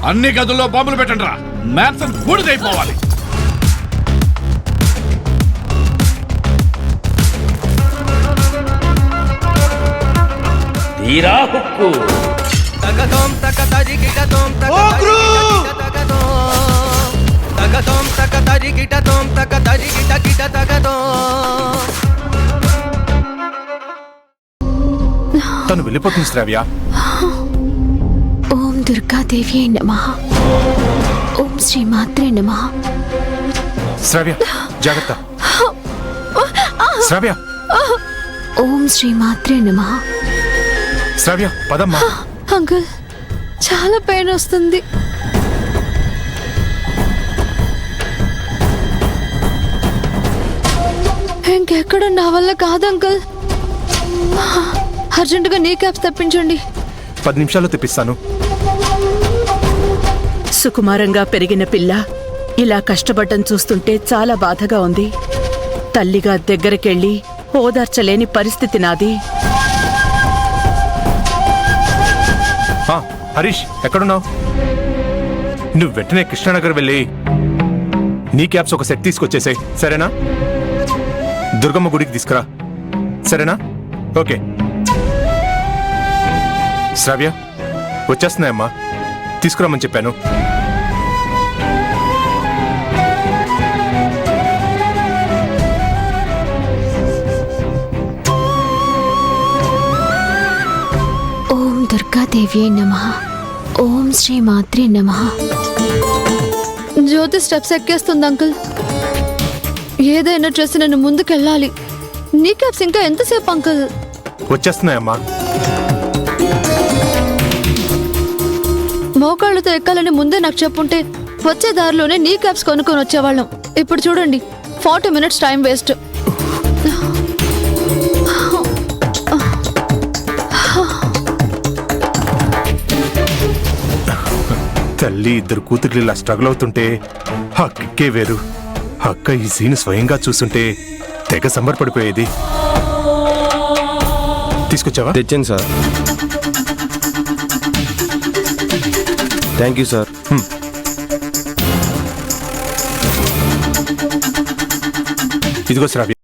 అన్ని గదుల్లో బాంబులు పెట్టండి రా. మ్యాన్సన్ బూడిదైపోవాలి. తీరా హుక్కు. తను వెళ్ళిపోతుంది శ్రావ్య. ఓం దుర్గాదేవి నమః. ఓం శ్రీ మాత్రే నమః. శ్రావ్య జాగ్రత్త. శ్రావ్య. ఓం శ్రీ మాత్రే నమః. శ్రావ్య పదమ్మా. అంకుల్ చాలా పెయిన్ వస్తుంది. ఇంకెక్కడ నా వల్ల కాదు అంకుల్. అర్జెంటుగా నీ క్యాప్స్ తెప్పించండి. 10 నిమిషాల్లో తెప్పిస్తాను. సుకుమారంగా పెరిగిన పిల్ల ఇలా కష్టపడ్డం చూస్తుంటే చాలా బాధగా ఉంది. తల్లిగా దగ్గరికెళ్ళి ఓదార్చలేని పరిస్థితి నాది. హరీష్ ఎక్కడున్నావు? నువ్వు వెంటనే కృష్ణానగర్ వెళ్ళి నీ క్యాప్స్ ఒక సెట్ తీసుకొచ్చేసాయి, సరేనా? దుర్గమ్మ గుడికి తీసుకురా, సరేనా? ఓకే. శ్రావ్య వచ్చేస్తున్నాయమ్మా, తీసుకురామని చెప్పాను. ఓం దుర్గాదేవి నమః. ఓం శ్రీ మాత్రే నమః. జ్యోతి స్టెప్స్ ఎక్కేస్తుంది అంకుల్. ఏదైనా చేసి నన్ను ముందుకెళ్ళాలి. నీ క్యాప్స్ ఇంకా ఎంతసేపు అంకుల్? వచ్చేస్తున్నాయమ్మా. మోకాళ్ళతో ఎక్కాలని ముందే నాకు చెప్పుంటే వచ్చే దారిలోనే నీ క్యాప్స్ కొనుక్కొని వచ్చేవాళ్ళం. ఇప్పుడు చూడండి 40 minutes టైం వేస్ట్. తల్లి ఇద్దరు కూతుర్లు ఇలా స్ట్రగుల్ అవుతుంటే అక్కే వేరు. అక్క ఈ సీన్ స్వయంగా చూస్తుంటే తెగ సంబరపడిపోయేది. తీసుకొచ్చావా? తెచ్చాను సార్. Thank you sir. ఇదిగో శ్రావ్య,